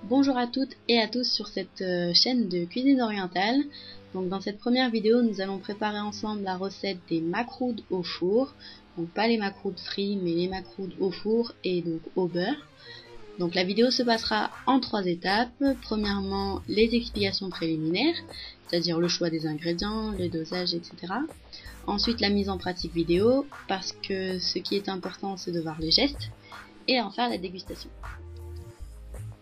Bonjour à toutes et à tous sur cette chaîne de cuisine orientale. Donc dans cette première vidéo, nous allons préparer ensemble la recette des macroudes au four. Donc pas les macroudes frits, mais les macroudes au four et donc au beurre. Donc la vidéo se passera en 3 étapes. Premièrement, les explications préliminaires, c'est-à-dire le choix des ingrédients, le dosage, etc. Ensuite, la mise en pratique vidéo, parce que ce qui est important, c'est de voir les gestes. Et enfin, la dégustation.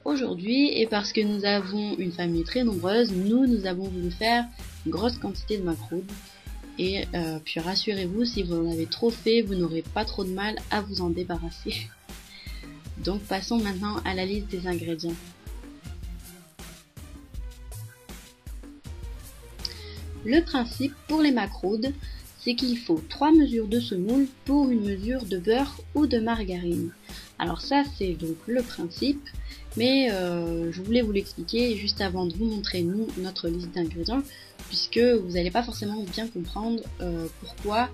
Aujourd'hui, et parce que nous avons une famille très nombreuse, nous avons voulu faire une grosse quantité de macroudes. Et puis rassurez-vous, si vous en avez trop fait, vous n'aurez pas trop de mal à vous en débarrasser. Donc passons maintenant à la liste des ingrédients. Le principe pour les macroudes, c'est qu'il faut 3 mesures de semoule pour une mesure de beurre ou de margarine. Alors ça c'est donc le principe, mais je voulais vous l'expliquer juste avant de vous montrer notre liste d'ingrédients, puisque vous n'allez pas forcément bien comprendre pourquoi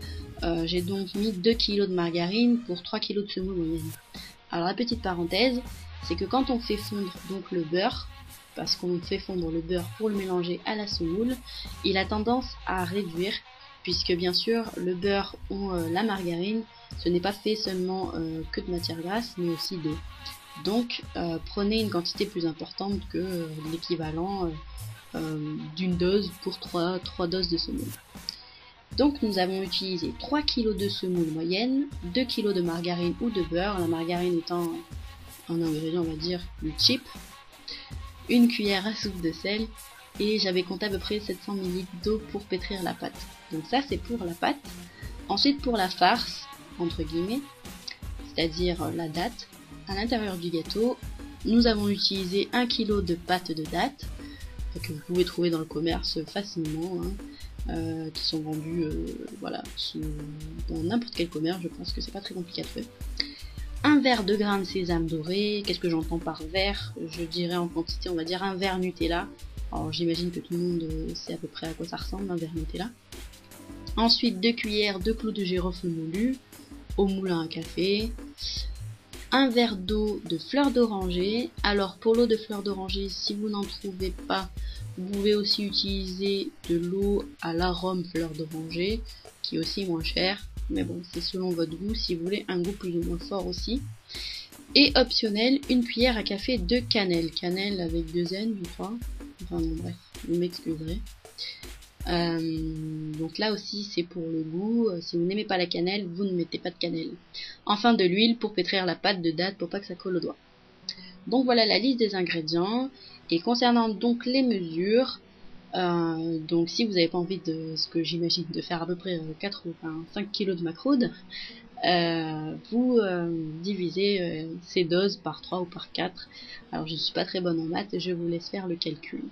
j'ai donc mis 2 kg de margarine pour 3 kg de semoule moyenne. Alors la petite parenthèse, c'est que quand on fait fondre donc le beurre, parce qu'on fait fondre le beurre pour le mélanger à la semoule, il a tendance à réduire, puisque bien sûr le beurre ou la margarine, ce n'est pas fait seulement que de matière grasse, mais aussi d'eau. Donc prenez une quantité plus importante que l'équivalent d'une dose pour 3 doses de semoule. Donc nous avons utilisé 3 kg de semoule moyenne, 2 kg de margarine ou de beurre, la margarine étant un ingrédient on va dire plus cheap, une cuillère à soupe de sel, et j'avais compté à peu près 700 ml d'eau pour pétrir la pâte. Donc ça c'est pour la pâte. Ensuite pour la farce, entre guillemets, c'est-à-dire la date, à l'intérieur du gâteau, nous avons utilisé 1 kg de pâte de date, que vous pouvez trouver dans le commerce facilement, qui sont vendus voilà, dans n'importe quel commerce, je pense que c'est pas très compliqué à trouver. Un verre de grains de sésame doré. Qu'est-ce que j'entends par verre? Je dirais en quantité, on va dire un verre Nutella. Alors j'imagine que tout le monde sait à peu près à quoi ça ressemble, un verre Nutella. Ensuite 2 cuillères de clous de girofle moulu au moulin à café. Un verre d'eau de fleur d'oranger. Alors pour l'eau de fleur d'oranger, si vous n'en trouvez pas, vous pouvez aussi utiliser de l'eau à l'arôme fleur d'oranger, qui est aussi moins cher. Mais bon, c'est selon votre goût, si vous voulez un goût plus ou moins fort aussi. Et optionnel, une cuillère à café de cannelle. Cannelle avec 2 N, je crois. Enfin non, bref, vous m'excuserez. Donc là aussi c'est pour le goût. Si vous n'aimez pas la cannelle, vous ne mettez pas de cannelle. Enfin de l'huile pour pétrir la pâte de date pour pas que ça colle au doigt. Donc voilà la liste des ingrédients. Et concernant donc les mesures, donc si vous n'avez pas envie de ce que j'imagine de faire à peu près 4 ou 5 kg de macroude, vous divisez ces doses par 3 ou par 4. Alors je ne suis pas très bonne en maths, je vous laisse faire le calcul.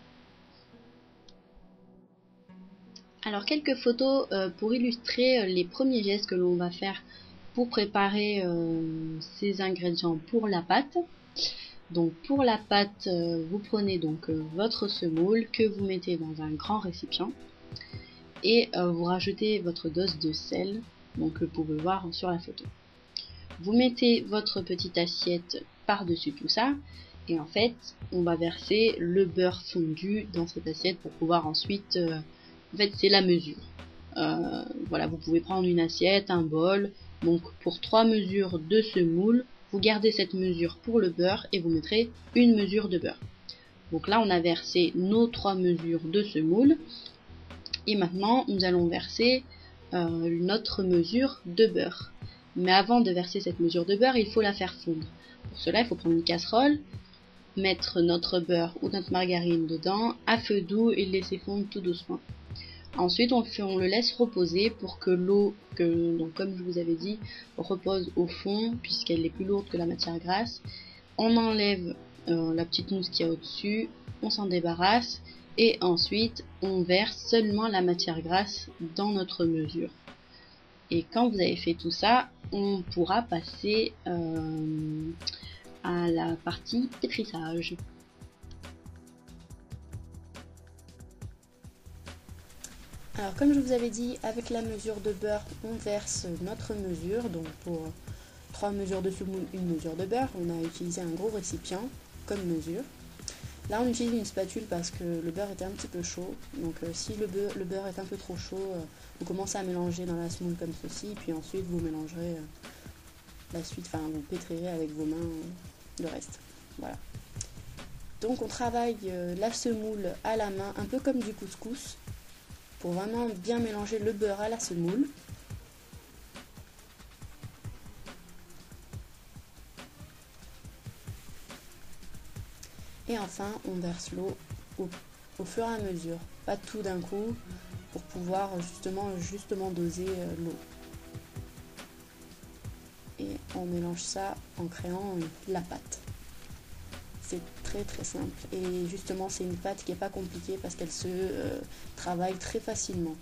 Alors quelques photos pour illustrer les premiers gestes que l'on va faire pour préparer ces ingrédients pour la pâte. Donc pour la pâte, vous prenez donc votre semoule que vous mettez dans un grand récipient et vous rajoutez votre dose de sel, donc vous pouvez voir sur la photo. Vous mettez votre petite assiette par-dessus tout ça et en fait on va verser le beurre fondu dans cette assiette pour pouvoir ensuite, en fait c'est la mesure. Voilà, vous pouvez prendre une assiette, un bol, donc pour 3 mesures de semoule, vous gardez cette mesure pour le beurre et vous mettrez une mesure de beurre. Donc là on a versé nos 3 mesures de semoule et maintenant nous allons verser notre mesure de beurre. Mais avant de verser cette mesure de beurre, il faut la faire fondre. Pour cela il faut prendre une casserole, mettre notre beurre ou notre margarine dedans à feu doux et le laisser fondre tout doucement. Ensuite on le laisse reposer pour que l'eau, donc comme je vous avais dit, repose au fond puisqu'elle est plus lourde que la matière grasse. On enlève la petite mousse qu'il y a au-dessus, on s'en débarrasse et ensuite on verse seulement la matière grasse dans notre mesure. Et quand vous avez fait tout ça, on pourra passer à la partie pétrissage. Alors comme je vous avais dit, avec la mesure de beurre, on verse notre mesure. Donc pour 3 mesures de semoule, une mesure de beurre, on a utilisé un gros récipient comme mesure. Là on utilise une spatule parce que le beurre était un petit peu chaud. Donc si le beurre est un peu trop chaud, vous commencez à mélanger dans la semoule comme ceci. Et puis ensuite vous mélangerez la suite, enfin vous pétrirez avec vos mains le reste. Voilà. Donc on travaille la semoule à la main, un peu comme du couscous, pour vraiment bien mélanger le beurre à la semoule. Et enfin, on verse l'eau au fur et à mesure, pas tout d'un coup, pour pouvoir justement doser l'eau. Et on mélange ça en créant la pâte. C'est très très simple. Et justement, c'est une pâte qui n'est pas compliquée parce qu'elle se travaille très facilement.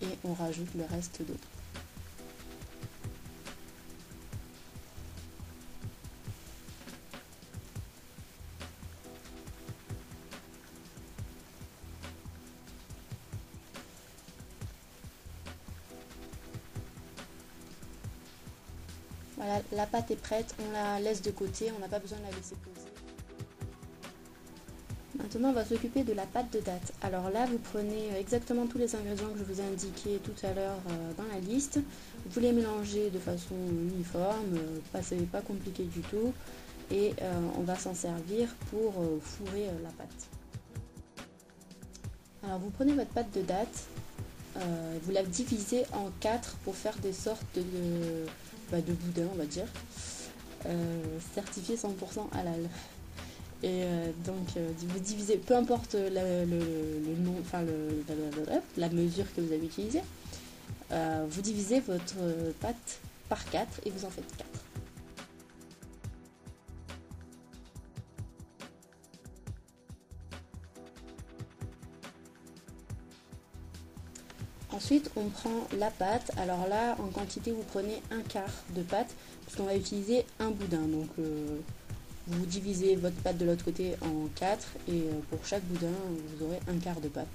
Et on rajoute le reste d'eau. Voilà, la pâte est prête, on la laisse de côté, on n'a pas besoin de la laisser poser. Maintenant, on va s'occuper de la pâte de date. Alors là, vous prenez exactement tous les ingrédients que je vous ai indiqués tout à l'heure dans la liste. Vous les mélangez de façon uniforme, c'est pas compliqué du tout. Et on va s'en servir pour fourrer la pâte. Alors vous prenez votre pâte de date, vous la divisez en 4 pour faire des sortes de boudin, on va dire, certifié 100% halal. Et donc vous divisez, peu importe le nom, enfin la mesure que vous avez utilisée, vous divisez votre pâte par 4 et vous en faites 4. Ensuite, on prend la pâte. Alors là, en quantité, vous prenez un quart de pâte, puisqu'on va utiliser un boudin. Donc, vous divisez votre pâte de l'autre côté en 4, et pour chaque boudin, vous aurez un quart de pâte.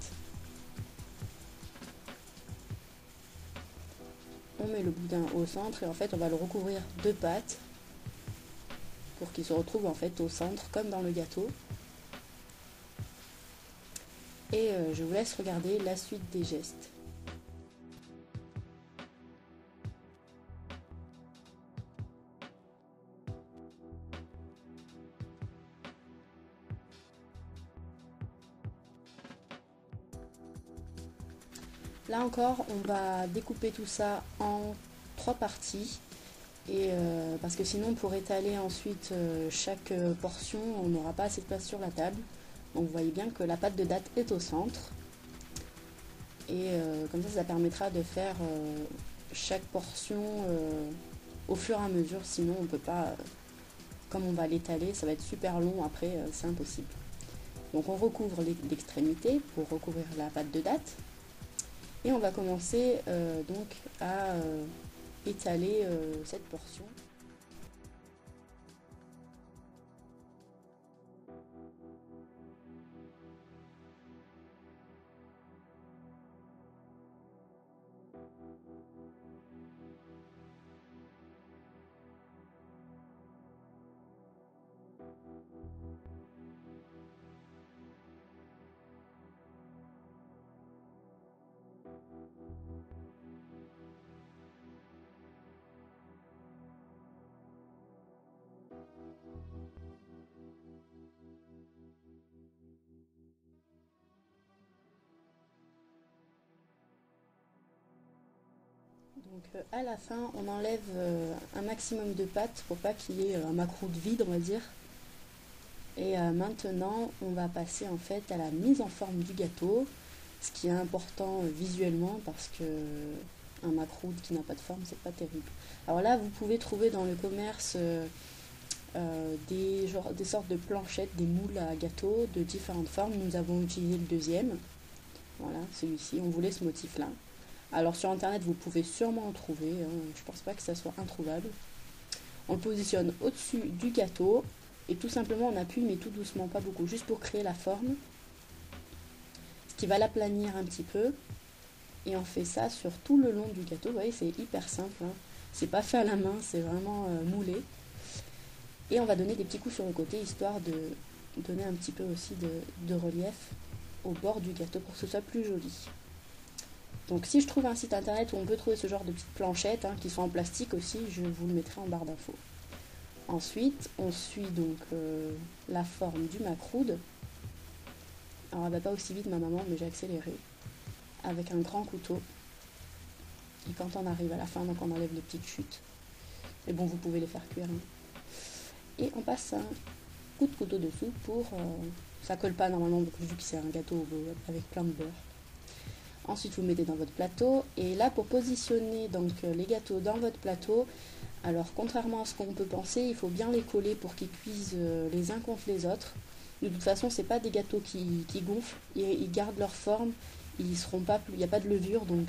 On met le boudin au centre, et en fait, on va le recouvrir de pâte, pour qu'il se retrouve en fait au centre, comme dans le gâteau. Et je vous laisse regarder la suite des gestes. Là encore, on va découper tout ça en 3 parties. Et parce que sinon, pour étaler ensuite chaque portion, on n'aura pas assez de place sur la table. Donc vous voyez bien que la pâte de date est au centre. Et comme ça permettra de faire chaque portion au fur et à mesure. Sinon, on peut pas, comme on va l'étaler, ça va être super long après, c'est impossible. Donc on recouvre l'extrémité pour recouvrir la pâte de date. Et on va commencer donc à étaler cette portion. Donc à la fin, on enlève un maximum de pâte pour pas qu'il y ait un macroute vide, on va dire. Et maintenant, on va passer en fait à la mise en forme du gâteau, ce qui est important visuellement parce que un macroute qui n'a pas de forme, c'est pas terrible. Alors là, vous pouvez trouver dans le commerce des sortes de planchettes, des moules à gâteau de différentes formes. Nous avons utilisé le deuxième. Voilà, celui-ci. On voulait ce motif-là. Alors sur internet, vous pouvez sûrement en trouver. Je pense pas que ça soit introuvable. On le positionne au-dessus du gâteau. Et tout simplement, on appuie, mais tout doucement, pas beaucoup, juste pour créer la forme. Ce qui va l'aplanir un petit peu. Et on fait ça sur tout le long du gâteau. Vous voyez, c'est hyper simple. C'est pas fait à la main, c'est vraiment moulé. Et on va donner des petits coups sur le côté, histoire de donner un petit peu aussi de relief au bord du gâteau pour que ce soit plus joli. Donc si je trouve un site internet où on peut trouver ce genre de petites planchettes, qui sont en plastique aussi, je vous le mettrai en barre d'infos. Ensuite, on suit donc la forme du macroude. Alors elle va pas aussi vite ma maman, mais j'ai accéléré. Avec un grand couteau. Et quand on arrive à la fin, donc on enlève les petites chutes. Mais bon, vous pouvez les faire cuire. Et on passe un coup de couteau dessous pour... ça colle pas normalement, vu que c'est un gâteau avec plein de beurre. Ensuite, vous mettez dans votre plateau. Et là, pour positionner donc les gâteaux dans votre plateau, alors contrairement à ce qu'on peut penser, il faut bien les coller pour qu'ils cuisent les uns contre les autres. De toute façon, c'est pas des gâteaux qui gonflent, ils gardent leur forme, ils seront pas, il n'y a pas de levure, donc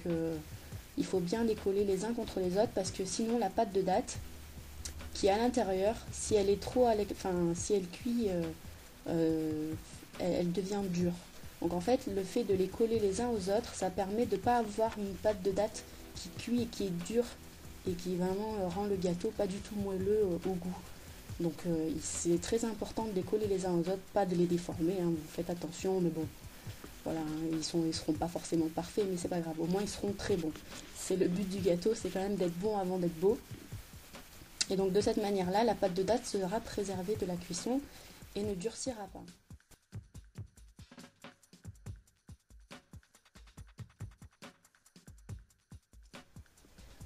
il faut bien les coller les uns contre les autres parce que sinon la pâte de date qui est à l'intérieur, si elle est trop, si elle cuit, elle devient dure. Donc en fait, le fait de les coller les uns aux autres, ça permet de ne pas avoir une pâte de date qui cuit et qui est dure et qui vraiment rend le gâteau pas du tout moelleux au goût. Donc c'est très important de les coller les uns aux autres, pas de les déformer, vous faites attention, mais bon, voilà, ils seront pas forcément parfaits, mais c'est pas grave, au moins ils seront très bons. C'est le but du gâteau, c'est quand même d'être bon avant d'être beau. Et donc de cette manière-là, la pâte de date sera préservée de la cuisson et ne durcira pas.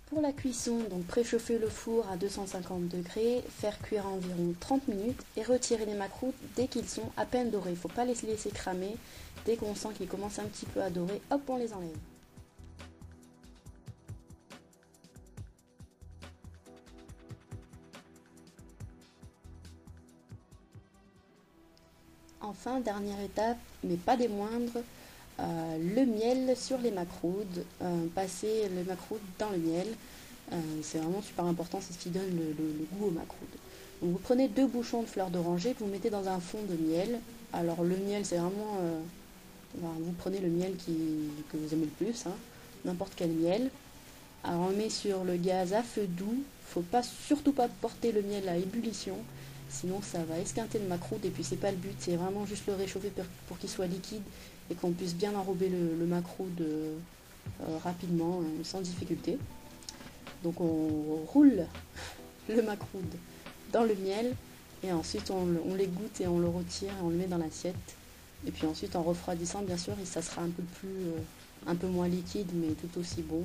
Pour la cuisson, donc préchauffer le four à 250 degrés, faire cuire environ 30 minutes et retirer les macroutes dès qu'ils sont à peine dorés. Il ne faut pas les laisser cramer. Dès qu'on sent qu'ils commencent un petit peu à dorer, hop, on les enlève. Enfin, dernière étape, mais pas des moindres, le miel sur les macroudes. Passer les macroudes dans le miel. C'est vraiment super important, c'est ce qui donne le goût au macroude. Donc vous prenez 2 bouchons de fleurs d'oranger que vous mettez dans un fond de miel. Alors le miel, c'est vraiment... vous prenez le miel que vous aimez le plus, n'importe quel miel. Alors on met sur le gaz à feu doux. Faut pas, surtout pas porter le miel à ébullition, sinon ça va esquinter le macroude et puis c'est pas le but, c'est vraiment juste le réchauffer pour qu'il soit liquide et qu'on puisse bien enrober le macroude rapidement, sans difficulté. Donc on roule le macroude dans le miel et ensuite on l'égoutte et on le retire et on le met dans l'assiette. Et puis ensuite en refroidissant bien sûr, ça sera un peu moins liquide mais tout aussi bon.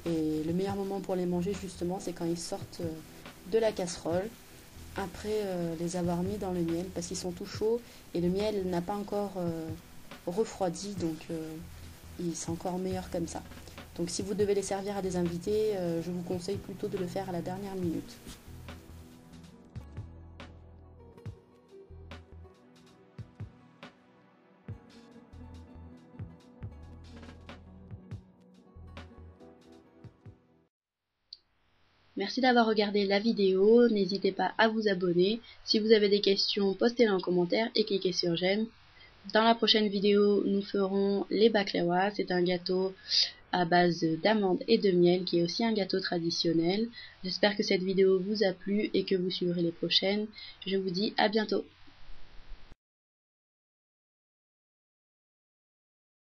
Et le meilleur moment pour les manger justement, c'est quand ils sortent de la casserole après les avoir mis dans le miel parce qu'ils sont tout chauds et le miel n'a pas encore refroidi, donc c'est encore meilleur comme ça. Donc si vous devez les servir à des invités, je vous conseille plutôt de le faire à la dernière minute. Merci d'avoir regardé la vidéo, n'hésitez pas à vous abonner. Si vous avez des questions, postez-les en commentaire et cliquez sur j'aime. Dans la prochaine vidéo, nous ferons les baklawas. C'est un gâteau à base d'amandes et de miel qui est aussi un gâteau traditionnel. J'espère que cette vidéo vous a plu et que vous suivrez les prochaines. Je vous dis à bientôt.